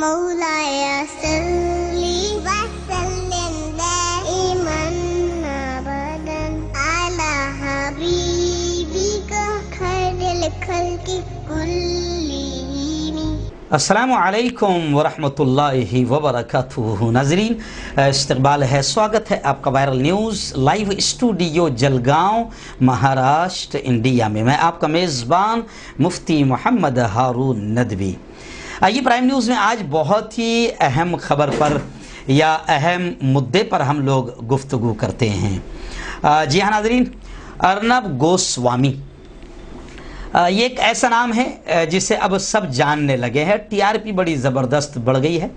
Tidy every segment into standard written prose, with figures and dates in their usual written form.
مولاي صلي وسلم دائما ابدا على حبيبك خير الخلق كلهم. अस्सलामु अलैकुम वरहमतुल्लाहि वबरकातुहू। नाज़रीन, इस्तकबाल है, स्वागत है आपका viral news live studio Jalgaon, Maharashtra, India में। मैं आपका मेज़बान मुफ्ती मोहम्मद हारून नदवी। आइए प्राइम न्यूज़ में आज बहुत ही अहम खबर पर या अहम मुद्दे पर हम लोग गुफ्तगू करते हैं। जी हाँ नाज़रीन, अर्नब गोस्वामी ये एक ऐसा नाम है जिसे अब सब जानने लगे हैं। टीआरपी बड़ी ज़बरदस्त बढ़ गई है।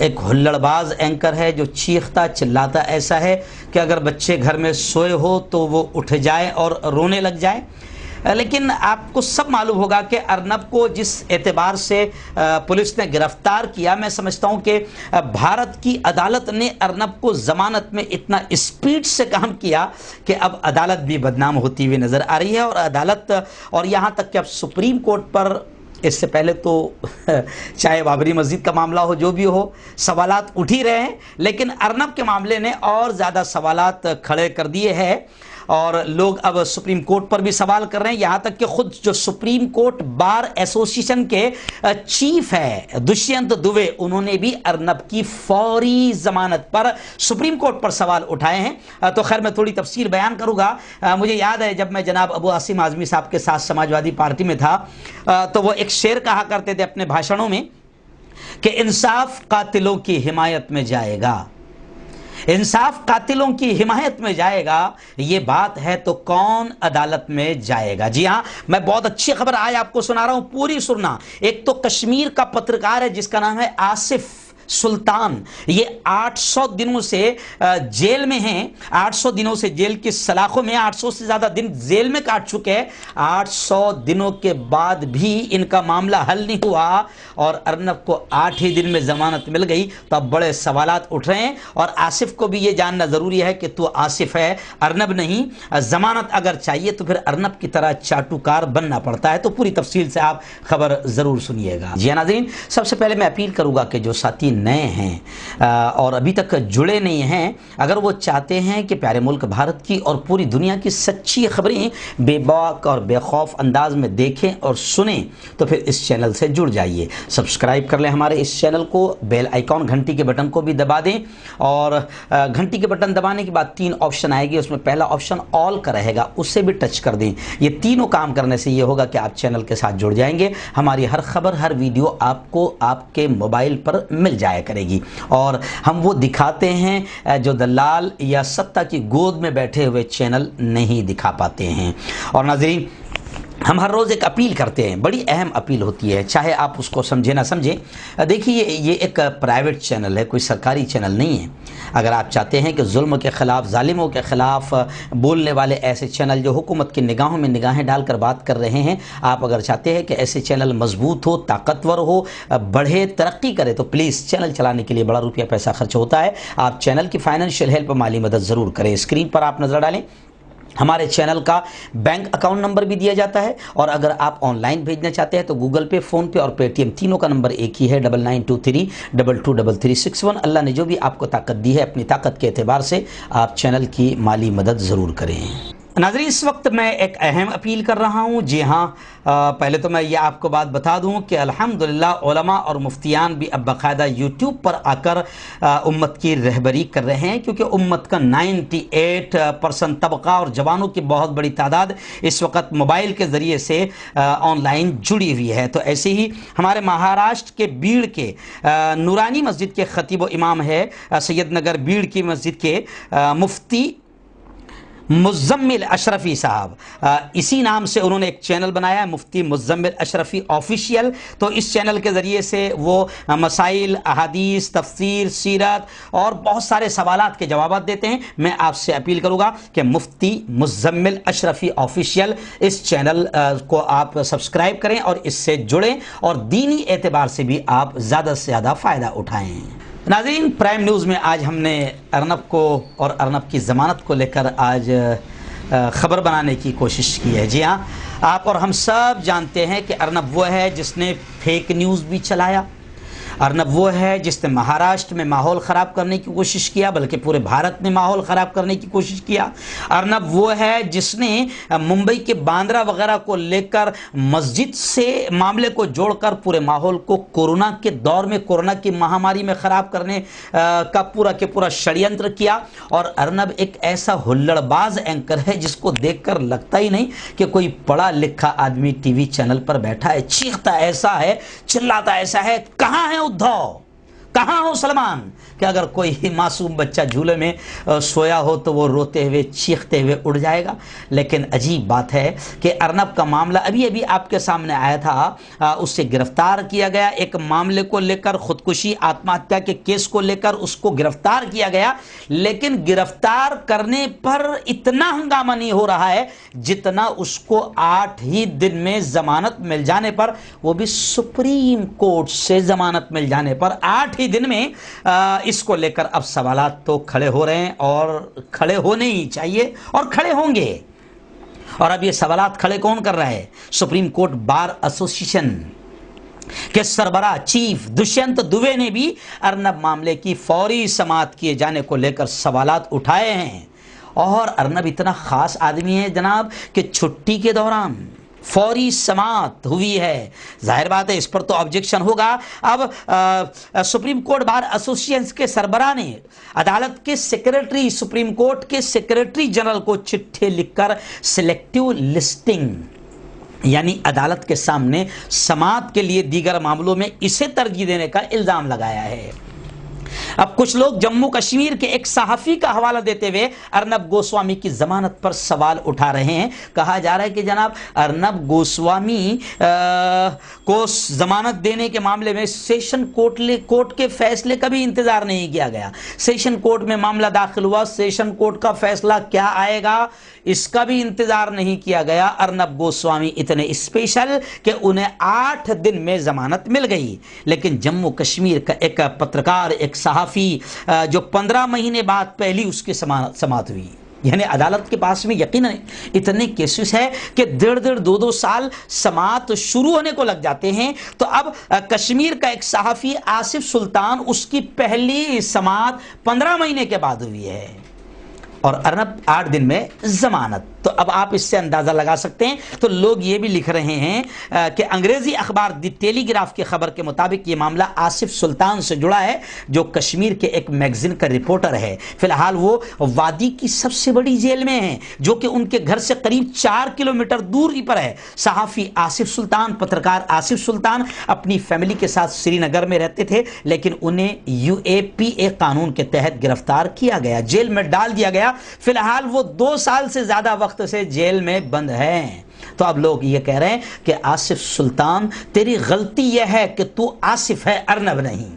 एक हुल्लड़बाज एंकर है जो चीखता चिल्लाता ऐसा है कि अगर बच्चे घर में सोए हो तो वो उठ जाए और रोने लग जाए। लेकिन आपको सब मालूम होगा कि अर्नब को जिस एतबार से पुलिस ने गिरफ्तार किया, मैं समझता हूं कि भारत की अदालत ने अर्नब को ज़मानत में इतना स्पीड से काम किया कि अब अदालत भी बदनाम होती हुई नज़र आ रही है। और अदालत और यहाँ तक कि अब सुप्रीम कोर्ट पर, इससे पहले तो चाहे बाबरी मस्जिद का मामला हो, जो भी हो, सवालात उठ ही रहे हैं, लेकिन अर्नब के मामले ने और ज़्यादा सवालात खड़े कर दिए हैं और लोग अब सुप्रीम कोर्ट पर भी सवाल कर रहे हैं। यहाँ तक कि खुद जो सुप्रीम कोर्ट बार एसोसिएशन के चीफ है दुष्यंत दुबे, उन्होंने भी अर्नब की फौरी ज़मानत पर सुप्रीम कोर्ट पर सवाल उठाए हैं। तो खैर मैं थोड़ी तफसील बयान करूँगा। मुझे याद है जब मैं जनाब अबू आसिम आज़मी साहब के साथ समाजवादी पार्टी में था तो वो एक शेर कहा करते थे अपने भाषणों में कि इंसाफ कातिलों की हिमायत में जाएगा, इंसाफ कातिलों की हिमायत में जाएगा। ये बात है तो कौन अदालत में जाएगा। जी हाँ, मैं बहुत अच्छी खबर आज आपको सुना रहा हूं, पूरी सुनना। एक तो कश्मीर का पत्रकार है जिसका नाम है आसिफ सुल्तान, ये 800 दिनों से जेल में हैं। 800 दिनों से जेल की सलाखों में, 800 से ज़्यादा दिन जेल में काट चुके हैं। 800 दिनों के बाद भी इनका मामला हल नहीं हुआ और अर्नब को 8 ही दिन में ज़मानत मिल गई। तो अब बड़े सवालात उठ रहे हैं और आसिफ को भी ये जानना ज़रूरी है कि तू आसिफ है, अर्नब नहीं। ज़मानत अगर चाहिए तो फिर अर्नब की तरह चाटुकार बनना पड़ता है। तो पूरी तफसील से आप खबर ज़रूर सुनिएगा। जी नाज़रीन, सबसे पहले मैं अपील करूँगा कि जो साथी नए हैं और अभी तक जुड़े नहीं हैं, अगर वो चाहते हैं कि प्यारे मुल्क भारत की और पूरी दुनिया की सच्ची खबरें बेबाक और बेखौफ अंदाज में देखें और सुनें तो फिर इस चैनल से जुड़ जाइए। सब्सक्राइब कर लें हमारे इस चैनल को, बेल आइकॉन घंटी के बटन को भी दबा दें और घंटी के बटन दबाने के बाद 3 ऑप्शन आएगी, उसमें पहला ऑप्शन ऑल का रहेगा, उससे भी टच कर दें। ये तीनों काम करने से ये होगा कि आप चैनल के साथ जुड़ जाएंगे। हमारी हर खबर, हर वीडियो आपको आपके मोबाइल पर मिल जाया करेगी और हम वो दिखाते हैं जो दलाल या सत्ता की गोद में बैठे हुए चैनल नहीं दिखा पाते हैं। और नाज़रीन, हम हर रोज़ एक अपील करते हैं, बड़ी अहम अपील होती है, चाहे आप उसको समझे ना समझें। देखिए, ये एक प्राइवेट चैनल है, कोई सरकारी चैनल नहीं है। अगर आप चाहते हैं कि जुल्म के ख़िलाफ़, जालिमों के ख़िलाफ़ बोलने वाले ऐसे चैनल जो हुकूमत की निगाहों में निगाहें डालकर बात कर रहे हैं, आप अगर चाहते हैं कि ऐसे चैनल मजबूत हो, ताकतवर हो, बढ़े, तरक्की करे, तो प्लीज़ चैनल चलाने के लिए बड़ा रुपया पैसा खर्च होता है। आप चैनल की फाइनेंशियल हेल्प, माली मदद ज़रूर करें। स्क्रीन पर आप नज़र डालें, हमारे चैनल का बैंक अकाउंट नंबर भी दिया जाता है और अगर आप ऑनलाइन भेजना चाहते हैं तो गूगल पे, फ़ोन पे और पेटीएम तीनों का नंबर एक ही है, 9923223361। अल्लाह ने जो भी आपको ताकत दी है, अपनी ताकत के एतबार से आप चैनल की माली मदद ज़रूर करें। नाज़रीन, इस वक्त मैं एक अहम अपील कर रहा हूँ। जी हाँ, पहले तो मैं ये आपको बात बता दूँ कि अल्हम्दुलिल्लाह उलमा और मुफ्तियान भी अब बाकायदा यूट्यूब पर आकर उम्मत की रहबरी कर रहे हैं, क्योंकि उम्मत का 98% तबका और जवानों की बहुत बड़ी तादाद इस वक्त मोबाइल के ज़रिए से ऑनलाइन जुड़ी हुई है। तो ऐसे ही हमारे महाराष्ट्र के बीड़ के नूरानी मस्जिद के ख़तीब व इमाम है सैयद नगर बीड़ की मस्जिद के मुफ्ती मुज़म्मिल अशरफ़ी साहब, इसी नाम से उन्होंने एक चैनल बनाया है, मुफ्ती मुज़म्मिल अशरफ़ी ऑफिशियल। तो इस चैनल के ज़रिए से वो मसाइल, अहादीस, तफसीर, सीरत और बहुत सारे सवालात के जवाब देते हैं। मैं आपसे अपील करूँगा कि मुफ्ती मुज़म्मिल अशरफ़ी ऑफिशियल इस चैनल को आप सब्सक्राइब करें और इससे जुड़ें और दीनी एतबार से भी आप ज़्यादा से ज़्यादा फ़ायदा उठाएँ। नाज़रीन, प्राइम न्यूज़ में आज हमने अर्नब को और अर्नब की ज़मानत को लेकर आज ख़बर बनाने की कोशिश की है। जी हाँ, आप और हम सब जानते हैं कि अर्नब वो है जिसने फेक न्यूज़ भी चलाया, अर्नब वो है जिसने महाराष्ट्र में माहौल ख़राब करने की कोशिश किया, बल्कि पूरे भारत में माहौल ख़राब करने की कोशिश किया। अर्नब वो है जिसने मुंबई के बांद्रा वगैरह को लेकर मस्जिद से मामले को जोड़कर पूरे माहौल को कोरोना के दौर में, कोरोना की महामारी में ख़राब करने का पूरा के पूरा षड्यंत्र किया। और अर्नब एक ऐसा हुल्लड़बाज एंकर है जिसको देखकर लगता ही नहीं कि कोई पढ़ा लिखा आदमी टीवी चैनल पर बैठा है। चीखता ऐसा है, चिल्लाता ऐसा है, कहाँ है उद्धव, कहाँ हो सलमान, कि अगर कोई मासूम बच्चा झूले में सोया हो तो वो रोते हुए चीखते हुए उड़ जाएगा। लेकिन अजीब बात है कि अर्नब का मामला अभी अभी आपके सामने आया था, उससे गिरफ्तार किया गया। एक मामले को लेकर, खुदकुशी आत्महत्या के केस को लेकर उसको गिरफ्तार किया गया, लेकिन गिरफ्तार करने पर इतना हंगामा नहीं हो रहा है जितना उसको 8 ही दिन में जमानत मिल जाने पर, वो भी सुप्रीम कोर्ट से जमानत मिल जाने पर 8 ही दिन में इसको लेकर अब सवालात तो खड़े हो रहे हैं और खड़े होने ही चाहिए और खड़े होंगे। और अब ये सवालात खड़े कौन कर रहा है? सुप्रीम कोर्ट बार एसोसिएशन के सरबराह चीफ दुष्यंत दुबे ने भी अर्नब मामले की फौरी समाअत किए जाने को लेकर सवालात उठाए हैं। और अर्नब इतना खास आदमी है जनाब कि छुट्टी के दौरान फौरी समाअत हुई है। जाहिर बात है इस पर तो ऑब्जेक्शन होगा। अब सुप्रीम कोर्ट बार एसोसिएशन के सरबराह ने अदालत के सेक्रेटरी, सुप्रीम कोर्ट के सेक्रेटरी जनरल को चिट्ठी लिखकर सिलेक्टिव लिस्टिंग यानी अदालत के सामने समाअत के लिए दीगर मामलों में इसे तरजीह देने का इल्जाम लगाया है। अब कुछ लोग जम्मू कश्मीर के एक सहाफ़ी का हवाला देते हुए अर्नब गोस्वामी की जमानत पर सवाल उठा रहे हैं। कहा जा रहा है कि जनाब अर्नब गोस्वामी को जमानत देने के मामले में सेशन कोर्ट के फैसले का भी इंतजार नहीं किया गया। सेशन कोर्ट में मामला दाखिल हुआ, सेशन कोर्ट का फैसला क्या आएगा इसका भी इंतजार नहीं किया गया। अर्नब गोस्वामी इतने स्पेशल कि उन्हें 8 दिन में जमानत मिल गई। लेकिन जम्मू कश्मीर का एक पत्रकार, एक सहाफ़ी जो 15 महीने बाद पहली उसकी समाअत हुई, यानी अदालत के पास में यकीनन इतने केसेस है कि 1.5 2 साल समाअत शुरू होने को लग जाते हैं। तो अब कश्मीर का एक सहाफ़ी आसिफ सुल्तान, उसकी पहली समाअत 15 महीने के बाद हुई है और अर्नब 8 दिन में जमानत। तो अब आप इससे अंदाजा लगा सकते हैं। तो लोग ये भी लिख रहे हैं कि अंग्रेजी अखबार द टेलीग्राफ की खबर के मुताबिक ये मामला आसिफ सुल्तान से जुड़ा है, जो कश्मीर के एक मैगजीन का रिपोर्टर है। फिलहाल वो वादी की सबसे बड़ी जेल में है, जो कि उनके घर से करीब 4 किलोमीटर दूरी पर है। सहाफ़ी आसिफ सुल्तान, पत्रकार आसिफ सुल्तान अपनी फैमिली के साथ श्रीनगर में रहते थे, लेकिन उन्हें UAPA कानून के तहत गिरफ्तार किया गया, जेल में डाल दिया गया। फिलहाल वो 2 साल से ज्यादा वक्त से जेल में बंद हैं। तो अब लोग ये कह रहे हैं कि आसिफ सुल्तान तेरी गलती यह है कि तू आसिफ है, अर्नब नहीं।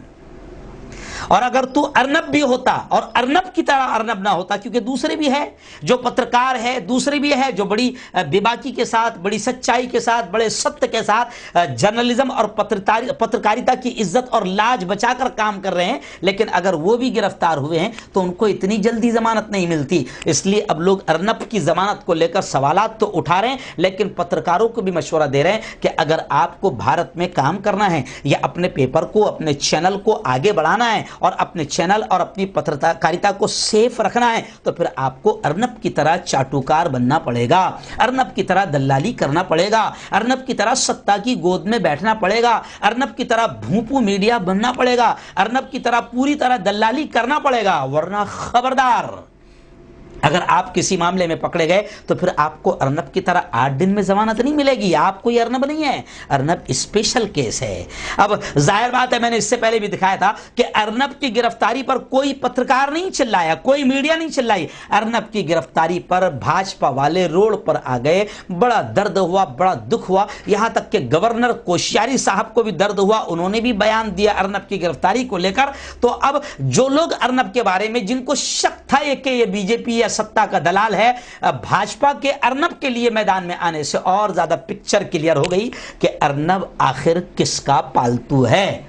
और अगर तू अर्नब भी होता और अर्नब की तरह अर्नब ना होता, क्योंकि दूसरे भी है जो पत्रकार है, दूसरे भी है जो बड़ी बेबाकी के साथ, बड़ी सच्चाई के साथ, बड़े सत्य के साथ जर्नलिज्म और पत्रकारिता की इज्जत और लाज बचाकर काम कर रहे हैं, लेकिन अगर वो भी गिरफ्तार हुए हैं तो उनको इतनी जल्दी जमानत नहीं मिलती। इसलिए अब लोग अर्नब की जमानत को लेकर सवालात तो उठा रहे हैं, लेकिन पत्रकारों को भी मशवरा दे रहे हैं कि अगर आपको भारत में काम करना है या अपने पेपर को, अपने चैनल को आगे बढ़ाना है और अपने चैनल और अपनी पत्रकारिता को सेफ रखना है, तो फिर आपको अर्नब की तरह चाटुकार बनना पड़ेगा, अर्नब की तरह दलाली करना पड़ेगा, अर्नब की तरह सत्ता की गोद में बैठना पड़ेगा, अर्नब की तरह भूपू मीडिया बनना पड़ेगा, अर्नब की तरह पूरी तरह दलाली करना पड़ेगा। वरना खबरदार, अगर आप किसी मामले में पकड़े गए तो फिर आपको अर्नब की तरह 8 दिन में जमानत नहीं मिलेगी। आप कोई अर्नब नहीं है, अर्नब स्पेशल केस है। अब जाहिर बात है, मैंने इससे पहले भी दिखाया था कि अर्नब की गिरफ्तारी पर कोई पत्रकार नहीं चिल्लाया, कोई मीडिया नहीं चिल्लाई। अर्नब की गिरफ्तारी पर भाजपा वाले रोड पर आ गए, बड़ा दर्द हुआ, बड़ा दुख हुआ। यहां तक कि गवर्नर कोश्यारी साहब को भी दर्द हुआ, उन्होंने भी बयान दिया अर्नब की गिरफ्तारी को लेकर। तो अब जो लोग अर्नब के बारे में, जिनको शक था कि ये बीजेपी सत्ता का दलाल है, भाजपा के अर्नब के लिए मैदान में आने से और ज्यादा पिक्चर क्लियर हो गई कि अर्नब आखिर किसका पालतू है।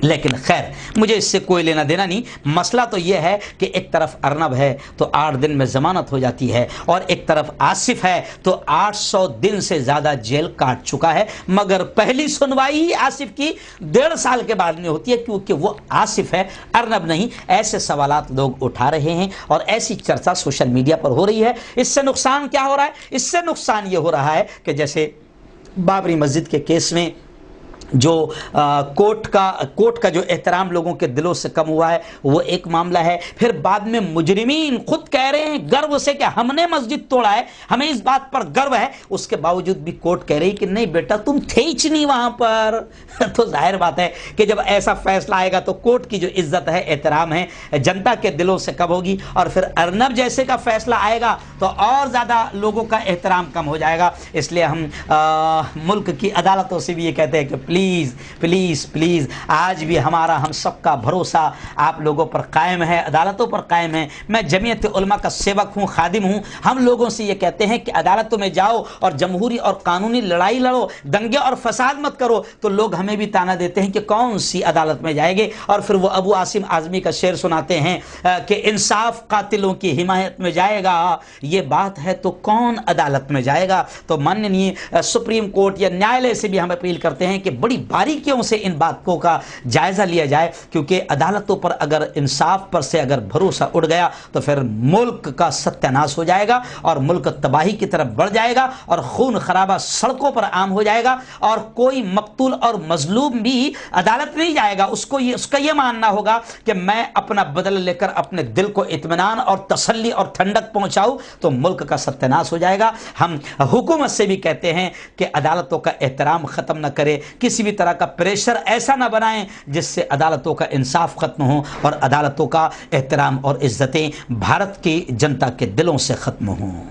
لیکن خیر مجھے اس سے کوئی لینا دینا نہیں. مسئلہ تو یہ ہے کہ ایک طرف ارنب ہے تو 8 دن میں ضمانت ہو جاتی ہے اور ایک طرف آصف ہے تو 800 دن سے زیادہ جیل کاٹ چکا ہے، مگر پہلی سنوائی ہی آصف کی 1.5 سال کے بعد میں ہوتی ہے کیونکہ وہ آصف ہے، ارنب نہیں. ایسے سوالات لوگ اٹھا رہے ہیں اور ایسی چرچا سوشل میڈیا پر ہو رہی ہے. اس سے نقصان کیا ہو رہا ہے؟ اس سے نقصان یہ ہو رہا ہے کہ جیسے بابری مسجد کے کیس میں جو کورٹ کا جو احترام لوگوں کے دلوں سے کم ہوا ہے وہ ایک معاملہ ہے. پھر بعد میں مجرمین خود کہہ رہے ہیں گرو سے کہ ہم نے مسجد توڑا ہے، ہمیں اس بات پر گرو ہے، اس کے باوجود بھی کورٹ کہہ رہی کہ نہیں بیٹا تم تھے ہی نہیں وہاں پر. تو ظاہر بات ہے کہ جب ایسا فیصلہ آئے گا تو کورٹ کی جو عزت ہے، احترام ہے، جنتا کے دلوں سے کم ہوگی، اور پھر ارنب جیسے کا فیصلہ آئے گا تو اور زیادہ لوگوں کا احترام کم ہو جائے گا. اس لیے ہم ملک کی عدالتوں سے بھی یہ کہتے ہیں کہ پلیز پلیز پلیز آج بھی ہم سب کا بھروسہ آپ لوگوں پر قائم ہے، عدالتوں پر قائم ہے. میں جمعیت علماء کا سیوک ہوں، خادم ہوں. ہم لوگوں سے یہ کہتے ہیں کہ عدالتوں میں جاؤ اور جمہوری اور قانونی لڑائی لڑو، دنگے اور فساد مت کرو. تو لوگ ہمیں بھی تانا دیتے ہیں کہ کون سی عدالت میں جائیں گے، اور پھر وہ ابو عاصم اعظمی کا شعر سناتے ہیں کہ انصاف قاتلوں کی حمایت میں جائے گا. یہ بات ہے تو کون عدالت میں جائے گا؟ تو ماننی سپریم کورٹ یا نیالے سے بھی ہم اپیل کرتے ہیں کہ بڑی باریکیوں سے ان باتوں کا جائزہ لیا جائے، کیونکہ عدالتوں پر اگر انصاف پر سے اگر بھروسہ اڑ گیا تو پھر ملک کا ستیہ ناش ہو جائے گا اور ملک تباہی کی طرف بڑھ جائے گا اور خون خرابہ سڑکوں پر عام ہو جائے گا، اور کوئی مقتول اور مظلوم بھی عدالت نہیں جائے گا. اس کا یہ ماننا ہوگا کہ میں اپنا بدل لے کر اپنے دل کو اطمینان اور تسلی اور ٹھنڈک پہنچاؤں تو ملک کا ستیہ ناش ہو جائے گا. ہم حکومت سے بھی کہتے ہیں کہ عدالتوں کا احترام ختم نہ کرے، کسی بھی طرح کا پریشر ایسا نہ بنائیں جس سے عدالتوں کا انصاف ختم ہو اور عدالتوں کا احترام اور عزتیں بھارت کی جنتا کے دلوں سے ختم ہوں.